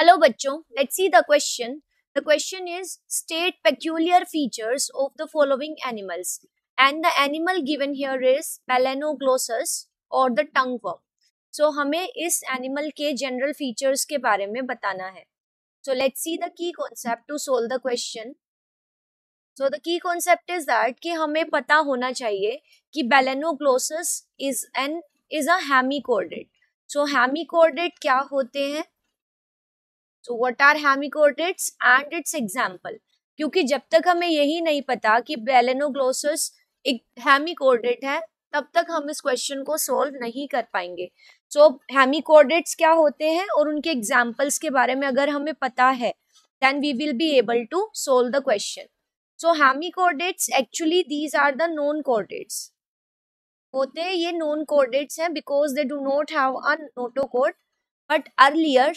Hello बच्चों, let's see the question. The question is state peculiar features of the following animals and the animal given here is Melanoglossus or the tongue worm. So हमें इस animal के general features के बारे में बताना है. So let's see the key concept to solve the question. So the key concept is that कि हमें पता होना चाहिए कि Melanoglossus is a hemichordate. So hemichordate क्या होते हैं? So what are hemichordates and its example? क्योंकि जब तक हमें यही नहीं पता कि Melanoglossus एक hemichordate है तब तक हम इस क्वेश्चन को सोल्व नहीं कर पाएंगे. So hemichordates क्या होते हैं और उनके एग्जाम्पल्स के बारे में अगर हमें पता है then we will be able to solve the question. So hemichordates actually these are the known chordates. होते ये known chordates हैं because they do not have a notochord, but earlier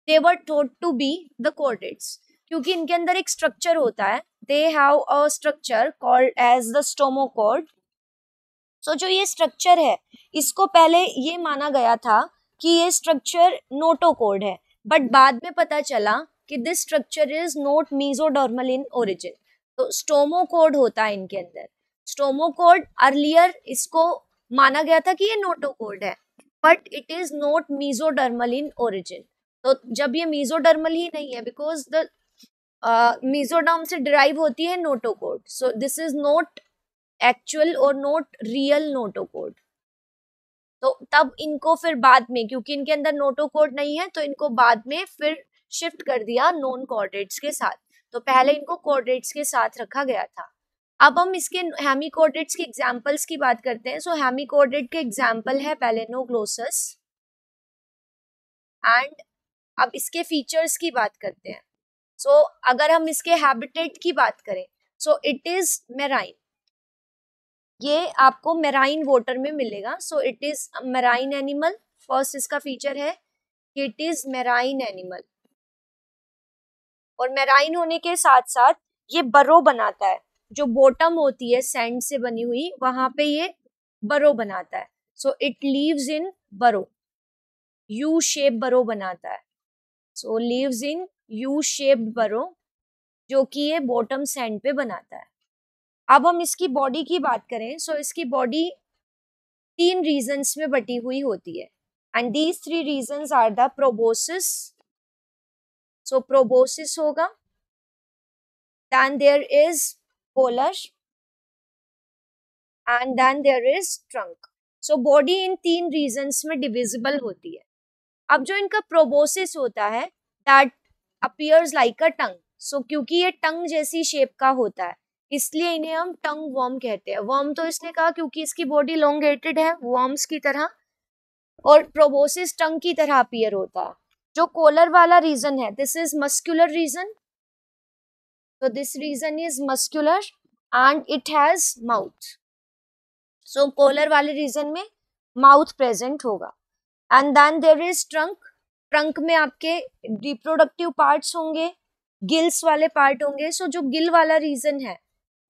they were thought to be the chordates क्योंकि इनके अंदर एक structure होता है. they have a structure called as the stomochord. so जो ये स्ट्रक्चर है इसको पहले ये माना गया था कि ये स्ट्रक्चर नोटोकोड है, बट बाद में पता चला कि this structure is not mesodermal in origin. तो स्टोमोकोड होता है इनके अंदर. स्टोमोकोड अर्लियर इसको माना गया था कि ये नोटोकोड है, but it is not mesodermal in origin. तो जब ये मेसोडर्मल ही नहीं है बिकॉज द मेसोडर्म से डिराइव होती है notochord. So this is not actual और नॉट रियल नोटोकोड. तो तब इनको फिर बाद में क्योंकि इनके अंदर नोटोकोड नहीं है तो इनको बाद में फिर शिफ्ट कर दिया नॉन कोऑर्डिनेट्स के साथ. तो पहले इनको कोऑर्डिनेट्स के साथ रखा गया था. अब हम इसके हेमिकोऑर्डिनेट्स के एग्जांपल्स की बात करते हैं. सो हेमिकोऑर्डिनेट के एग्जांपल है मेलानोग्लोसस एंड अब इसके फीचर्स की बात करते हैं. सो अगर हम इसके हैबिटेट की बात करें सो इट इज मेराइन. ये आपको मेराइन वाटर में मिलेगा. सो it is marine animal. First इसका फीचर है कि इट इज मेराइन एनिमल और मेराइन होने के साथ साथ ये बरो बनाता है. जो बॉटम होती है सैंड से बनी हुई वहां पे ये बरो बनाता है. सो इट लीव्स इन बरो. यू शेप बरो बनाता है. सो लीव्स इन यू शेप्ड बरो जो कि ये बॉटम सैंड पे बनाता है. अब हम इसकी बॉडी की बात करें सो इसकी बॉडी 3 रीजन्स में बटी हुई होती है and these 3 regions are the proboscis. So proboscis होगा, then there is collar and then there is trunk. So body in 3 regions में डिविजिबल होती है. अब जो इनका प्रोबोसिस होता है that appears like a tongue. So क्योंकि ये टंग जैसी शेप का होता है इसलिए इन्हें हम टंग वर्म कहते हैं. वर्म तो इसने कहा क्योंकि इसकी बॉडी लोंगेटेड है वर्म्स की तरह और प्रोबोसिस टंग की तरह अपीयर होता है. जो कॉलर वाला रीजन है दिस इज मस्कुलर रीजन. तो this region is muscular and it has mouth. So collar वाले रीजन में माउथ प्रेजेंट होगा. And then there is trunk. Trunk में आपके रिप्रोडक्टिव पार्ट्स होंगे, गिल्स वाले पार्ट होंगे. सो जो गिल वाला रीजन है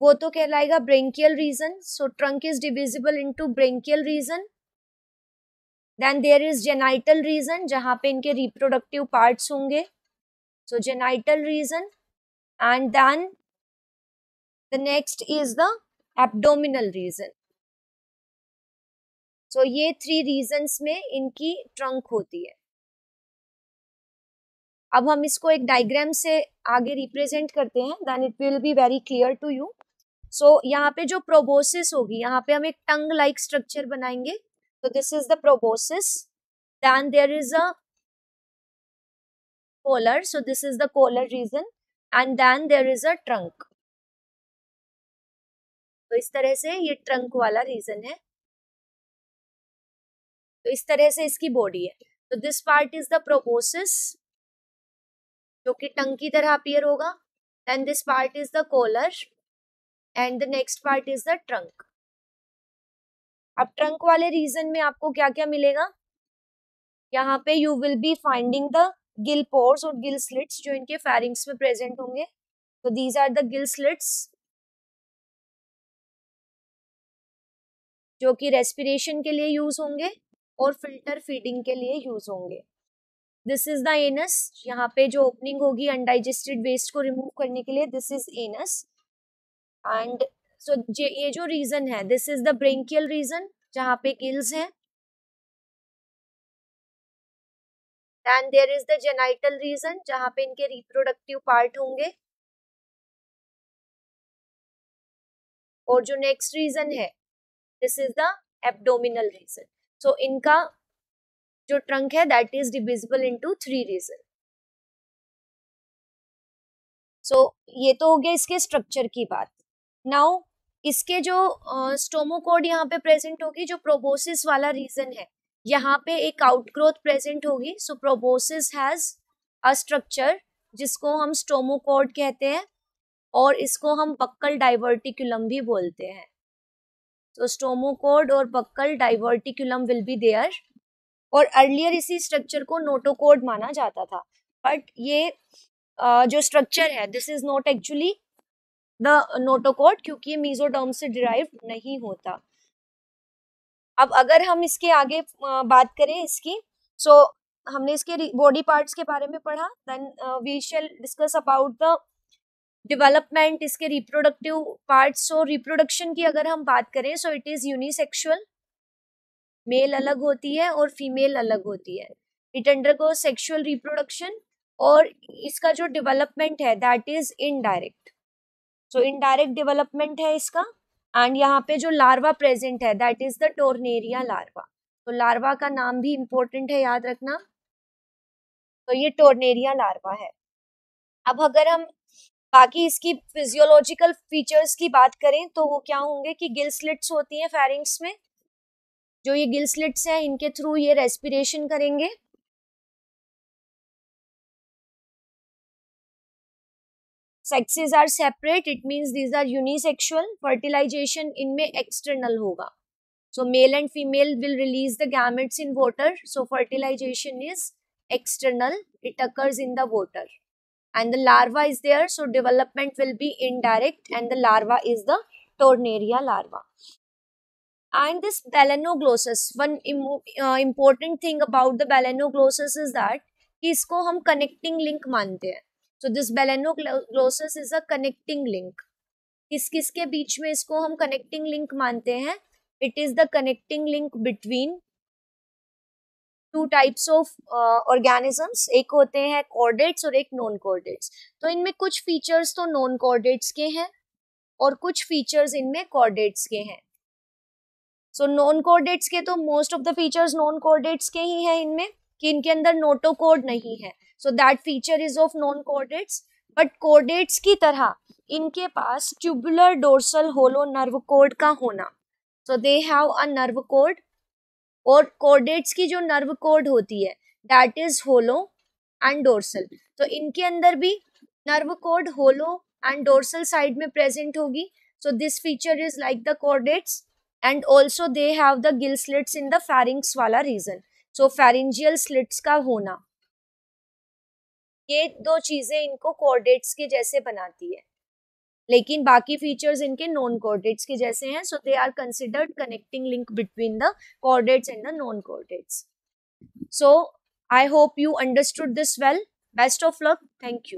वो तो कहलाएगा branchial region. So trunk is divisible into branchial region. Then there is genital region जहां पे इनके रिप्रोडक्टिव पार्ट्स होंगे. So genital region and then the next is the abdominal region. So ये 3 रीजन्स में इनकी ट्रंक होती है. अब हम इसको एक डायग्राम से आगे रिप्रेजेंट करते हैं then it will be very clear to you. So यहाँ पे जो प्रोबोसिस होगी यहाँ पे हम एक टंग लाइक स्ट्रक्चर बनाएंगे. So this is the proboscis. Then there is a collar. So this is the collar region. And then there is a trunk. तो इस तरह से ये ट्रंक वाला रीजन है. तो इस तरह से इसकी बॉडी है. तो this part is the proboscis जो कि टंग की तरह अपीयर होगा. Then this part is the collar and the next part is the trunk. अब ट्रंक वाले रीजन में आपको क्या क्या मिलेगा. यहाँ पे you will be finding the gill pores और गिल स्लिट्स जो इनके फेरिंग्स में प्रेजेंट होंगे. तो these are the gill slits जो कि रेस्पिरेशन के लिए यूज होंगे और फिल्टर फीडिंग के लिए यूज होंगे. दिस इज द एनस, यहाँ पे जो ओपनिंग होगी अनडाइजेस्टेड वेस्ट को रिमूव करने के लिए, this is anus. And so ये जो रीजन है, this is the branchial region जहाँ पे गिल्स है. And there is the genital region जहाँ पे इनके रिप्रोडक्टिव पार्ट होंगे. और जो नेक्स्ट रीजन है, this is the abdominal region. So इनका जो ट्रंक है that is divisible into 3 region. So ये तो हो गया इसके स्ट्रक्चर की बात. नाउ इसके जो स्टोमोकोड यहाँ पे प्रेजेंट होगी, जो प्रोबोसिस वाला रीजन है, यहाँ पे एक आउटग्रोथ प्रेजेंट होगी. सो प्रोबोसिस हैज अ स्ट्रक्चर जिसको हम स्टोमोकोड कहते हैं, और इसको हम बक्कल डाइवर्टिकुलम भी बोलते हैं. तो स्टोमोकोड और buccal diverticulum will be there. और अर्लियर इसी स्ट्रक्चर को नोटोकोड माना जाता था, बट ये जो स्ट्रक्चर है this is not actually the notochord, क्योंकि ये मीजोडर्म से डिराइव नहीं होता. अब अगर हम इसके आगे बात करें इसकी, सो हमने इसके बॉडी पार्ट्स के बारे में पढ़ा. Then we shall discuss about the development, इसके रिप्रोडक्टिव पार्ट्स. सो रिप्रोडक्शन की अगर हम बात करें, so it is unisexual, male अलग होती है और फीमेल अलग होती है. इट अंडरगो सेक्सुअल रिप्रोडक्शन, और इसका जो डेवलपमेंट है that is indirect. So indirect development है इसका. एंड यहाँ पे जो लार्वा प्रेजेंट है that is the tornaria larva. तो लार्वा का नाम भी इम्पोर्टेंट है, याद रखना. तो ये टोर्नेरिया लार्वा है. अब अगर हम बाकी इसकी फिजियोलॉजिकल फीचर्स की बात करें तो वो क्या होंगे कि गिल स्लिट्स होती हैं फेरिंग्स में. जो ये गिल स्लिट्स हैं इनके थ्रू ये रेस्पिरेशन करेंगे. Sexes are separate, it means these are unisexual. Fertilization इनमें एक्सटर्नल होगा. So male and female will release the gametes in water. So fertilization is external, it occurs in the water. And the larva is there, so development will be indirect, and the larva is the Tornaria larva. And this balanoglossus, one important thing about the balanoglossus is that इसको हम connecting link मानते हैं. So this balanoglossus is a connecting link. किस किस के बीच में इसको हम connecting link मानते हैं? It is the connecting link between two types of organisms. एक होते हैं कॉर्डेट्स और एक नॉन कॉर्डेट्स. तो इनमें कुछ फीचर्स तो नॉन कॉर्डेट्स के हैं और कुछ फीचर्स इनमें कॉर्डेट्स के हैं. सो नॉन कॉर्डेट्स के तो most of the features non chordates के ही हैं इनमें, कि इनके अंदर नोटोकोड नहीं है. So that feature is of non chordates. But chordates की तरह इनके पास tubular dorsal hollow nerve cord का होना. So they have a nerve cord. और कॉर्डेट्स की जो नर्व कोड होती है that is hollow and dorsal. तो इनके अंदर भी nerve cord hollow and dorsal side में प्रेजेंट होगी. So this feature is like the chordates. And also they have the gill slits in the pharynx वाला reason. सो pharyngeal slits का होना, ये दो चीजें इनको कॉर्डेट्स के जैसे बनाती है. लेकिन बाकी फीचर्स इनके नॉन कॉर्डेट्स के जैसे हैं. So they are considered connecting link between the chordates and the non chordates. So I hope you understood this well. Best of luck. Thank you.